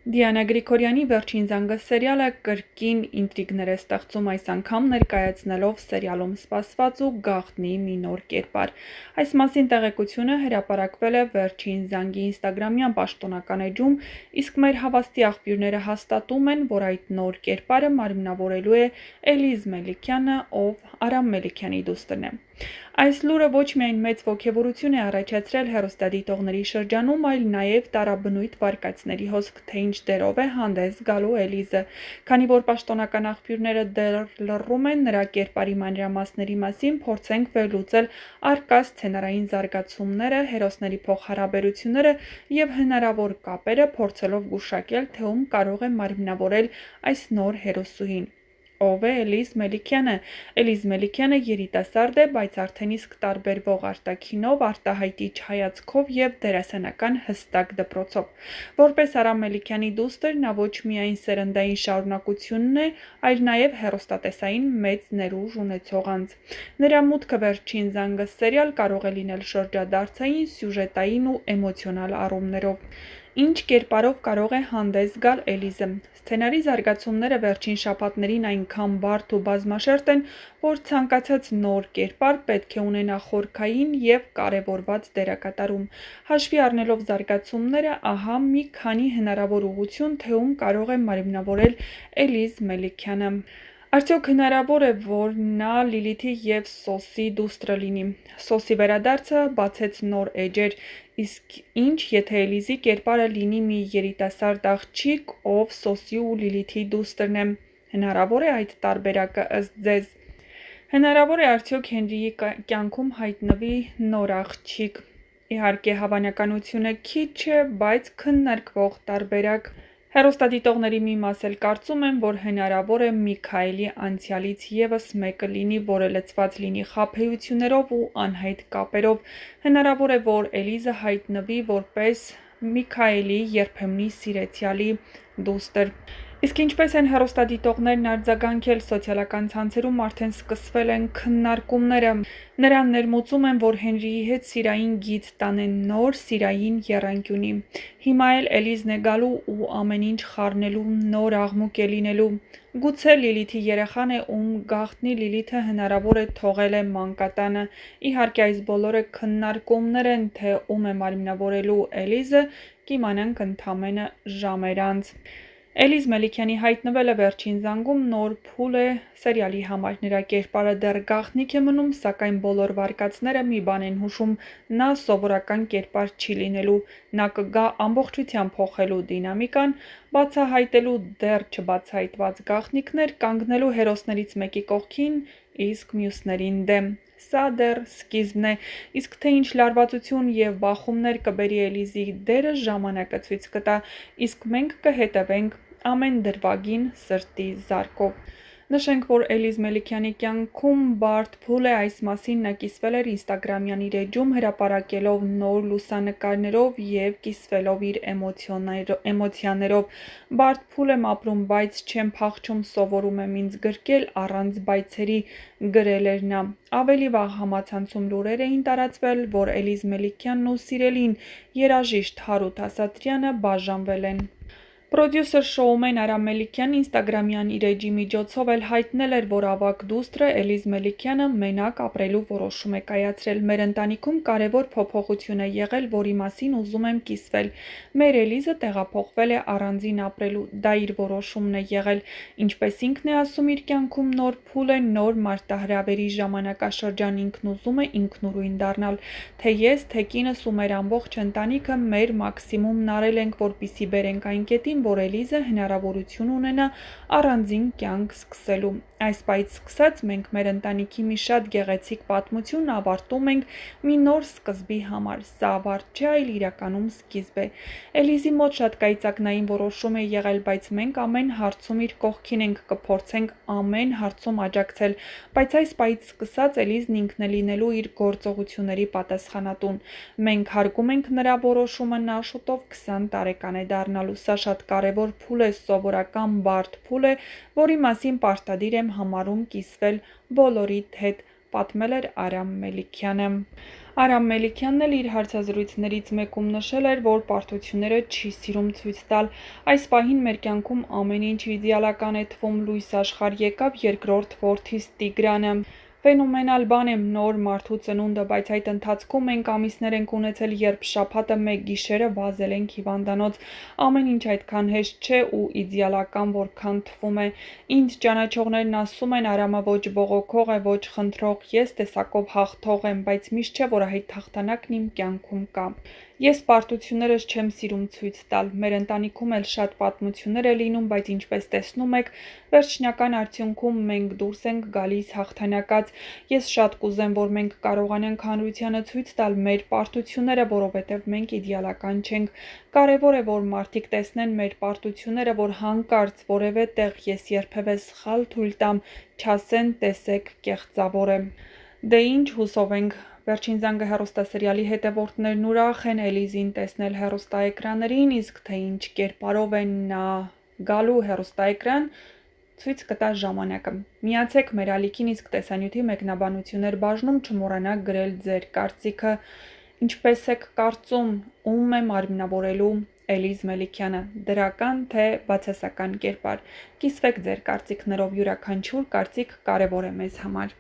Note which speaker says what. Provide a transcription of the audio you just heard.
Speaker 1: Դիանա Գրիգորյանի «Վերջին զանգը» սերիալը կրկին ինտրիգներ է ստեղծում, այս անգամ ներկայացնելով սերիալում սպասված ու գաղտնի մի նոր կերպար։ Այս մասին տեղեկությունը հրապարակվել է «Վերջին զանգի» ինստագրամյան պաշտոնական էջում, իսկ մեր հավաստի աղբյուրները հաստատում են, որ այդ նոր կերպարը մարմնավորելու է Էլիզ Մելիքյանը, ով Արամ Մելիքյանի դուստրն է։ Այս լուրը ոչ միայն մեծ ոգևորություն է առաջացրել հեռուստադիտողների շրջանում, այլ նաև տարաբնույթ վարկածների հոսք, թե ինչ դերով է հանդես գալու Էլիզը, քանի որ պաշտոնական աղբյուրները դեռ լռում են նրա կերպարի մանրամասների մասին, փորձենք վերլուծել առկա սցենարային զարգացումները, հերոսների փոխհարաբերությունները և հնարավոր կապերը, փորձելով գուշակել, թե ում կարող է մարմնավորել այս նոր հերոսուհին։ Ով է Էլիզ Մելիքյանը։ Էլիզ Մելիքյանը երիտասարդ է, բայց արդեն իսկ տարբերվող արտաքինով, արտահայտիչ հայացքով և դերասանական հստակ դպրոցով։ Որպես Արամ Մելիքյանի դուստր, նա ոչ միայն սերնդային շարունակությունն է, այլ նաև հեռուստատեսային մեծ ներուժ ունեցող անձ։ Նրա մուտքը «Վերջին զանգը» սերիալ կարող է լինել շրջադարձային, սյուժետային ու էմոցիոնալ առումներով։ Ինչ կերպարով կարող է հանդես գալ Էլիզը։ Սցենարի զարգացումները վերջին շաբաթներին այնքան բարդ ու բազմաշերտ են, որ ցանկացած նոր կերպար պետք է ունենա խորքային և կարևորված դերակատարում։ Հաշվի առնելով զարգացումները, ահա մի քանի հնարավոր ուղղություն, թե ում կարող է մարմնավորել Էլիզ Մելիքյանը։ Արդյոք հնարավոր է, որ նա Լիլիթի և Սոսի դուստրը լինի։ Սոսի վերադարձը բացեց նոր էջեր, իսկ ինչ, եթե Էլիզի կերպարը լինի մի երիտասարդ աղջիկ, ով Սոսի ու Լիլիթի դուստրն է։ Հնարավոր է այդ տարբերակը ըստ ձեզ։ Հնարավոր է արդյոք Հենրիի կյանքում հայտնվի նոր աղջիկ։ Իհարկե, հավանականությունը քիչ է, բայց քննարկվող տարբերակ։ Հեռուստադիտողների մի մաս էլ կարծում են, որ հնարավոր է Միքայելի անցյալից ևս մեկը լինի, որը լցված լինի խաբեություններով ու անհայտ կապերով։ Հնարավոր է, որ Էլիզը հայտնվի որպես Միքայելի երբեմնի սիրեցյալի դուստր։ Իսկ ինչպես են հեռուստադիտողներն արձագանքել սոցիալական ցանցերում արդեն սկսվել են քննարկումները։ Նրան ներմուծում են, որ Հենրիի հետ սիրային գիծ տանեն նոր, սիրային եռանկյունի։ Հիմա էլ Էլիզն է գալու ու ամեն ինչ խառնելու, նոր աղմուկ է լինելու։ Գուցե Լիլիթի երեխան է, ում գաղտնի Լիլիթը հնարավոր է թողել է մանկատանը։ Իհարկե, այս բոլորը քննարկումներ են, թե ում է մարմնավորելու Էլիզը, կիմանանք ընդամենը ժամեր անց։ Էլիզ Մելիքյանի հայտնվելը «Վերջին զանգում» նոր փուլ է սերիալի համար։ Նրա կերպարը դեռ գաղտնիք է մնում, սակայն բոլոր վարկածները մի բան են հուշում՝ նա սովորական կերպար չի լինելու։ Նա կգա ամբողջությամբ փոխելու դինամիկան, բացահայտելու դեռ չբացահայտված գաղտնիքներ, կանգնելու հերոսներից մեկի կողքին, իսկ մյուսներին դեմ։ Սա դեռ սկիզբն է, իսկ թե ինչ լարվածություն և բախումներ կբերի Էլիզի դերը, ժամանակը ցույց կտա, իսկ մենք կհետևենք ամեն դրվագին սրտի զարկով։ Նշենք, որ Էլիզ Մելիքյանի կյանքում բարդ փուլ է, այս մասին նա կիսվել էր ինստագրամյան իր էջում, հրապարակելով նոր լուսանկարներով և կիսվելով իր էմոցիաներով։ Բարդ փուլ եմ ապրում, բայց չեմ փախչում, սովորում եմ ինձ գրկել առանց բայցերի, գրել էր նա։ Ավելի վաղ համացանցում լուրեր էին տարածվել, որ Էլիզ Մելիքյանն ու սիրելին երաժիշտ Հարութ Ասատրյանը բաժանվել են։ Պրոդյուսեր շոումեն Արամ Մելիքյանն ինստագրամյան իր էջի միջոցով էլ հայտնել էր, որ ավագ դուստրը Էլիզ Մելիքյանը մենակ ապրելու որոշում է կայացրել։ Մեր ընտանիքում կարևոր փոփոխություն է եղել, որի մասին ուզում եմ կիսվել։ Մեր Էլիզը տեղափոխվել է առանձին ապրելու, դա իր որոշումն է եղել։ Ինչպես ինքն է ասում, իր կյանքում նոր փուլ է, նոր մարտահրավերի ժամանակաշրջան, ինքն ուզում է ինքնուրույն դառնալ։ Թե ես, թե կինս ու մեր ամբողջ ընտանիքը մեր մաքսիմումն արել ենք, որպեսզի բերենք այն կետին, որ Էլիզը հնարավորություն ունենա առանձին կյանք սկսելու։ Այս պահից սկսած մենք մեր ընտանիքի մի շատ գեղեցիկ պատմություն ավարտում ենք մի նոր սկզբի համար։ Սա ավարտ չէ, այլ իրականում սկիզբ է։ Էլիզի մոտ շատ կայծակնային որոշում է եղել, բայց մենք ամեն հարցում իր կողքին ենք, կփորձենք ամեն հարցում աջակցել, բայց այս պահից սկսած Էլիզն ինքն է լինելու իր գործողությունների պատասխանատուն։ Մենք հարգում ենք նրա որոշումը, նա շուտով 20 տարեկան է դառնալու։ Սա շատ կարևոր փուլ է, սովորական բարդ փուլ է, որի մասին պարտադիր եմ համարում կիսվել բոլորիդ հետ, պատմել էր Արամ Մելիքյանը։ Արամ Մելիքյանն էլ իր հարցազրույցներից մեկում նշել էր, որ պարտությունները չի սիրում ցույց տալ։ Այս պահին մեր կյանքում ամեն ինչ իդեալական է թվում, լույս աշխարհ եկավ երկրորդ որդիս Տիգրանը։ Ֆենոմենալ բան է նոր մարդու ծնունդը, բայց այդ ընթացքում մենք ամիսներ ենք ունեցել, երբ շաբաթը մեկ գիշերը վազել ենք հիվանդանոց։ Ամեն ինչ այդքան հեշտ չէ ու իդեալական, որքան թվում է։ Ինձ ճանաչողներն ասում են՝ Արամը ոչ բողոքող է, ոչ խնդրող, ես տեսակով հաղթող եմ, բայց միշտ չէ, որ այդ հաղթանակն իմ կյանքում կա։ Ես պարտություններս չեմ սիրում ցույց տալ։ Մեր ընտանիքում էլ շատ պատմություններ է լինում, բայց ինչպես տեսնում եք, վերջնական արդյունքում մենք դուրս ենք գալիս հաղթանակած։ Ես շատ կուզեմ, որ մենք կարողանանք հանրությանը ցույց տալ մեր պարտությունները, որովհետև մենք իդեալական չենք։ Կարևոր է, որ մարդիկ տեսնեն մեր պարտությունները, որ հանկարծ որևէ տեղ ես երբևէ սխալ թույլ տամ, չասեն՝ տեսեք, կեղծավոր եմ։ Դե ինչ, հուսով ենք, Վերջին զանգը հեռուստասերիալի հետևորդներն ուրախ են Էլիզին տեսնել հեռուստաէկրաններին, իսկ թե ինչ կերպարով է նա գալու հեռուստաէկրան, ցույց կտա ժամանակը։ Միացեք մեր ալիքին, իսկ տեսանյութի մեկնաբանություններ բաժնում չմոռանաք գրել ձեր կարծիքը, ինչպես եք կարծում, ում է մարմնավորելու Էլիզ Մելիքյանը՝ դրական թե բացասական կերպար։ Կիսվեք ձեր կարծիքներով, յուրաքանչյուր կարծիք կարևոր է մեզ համար։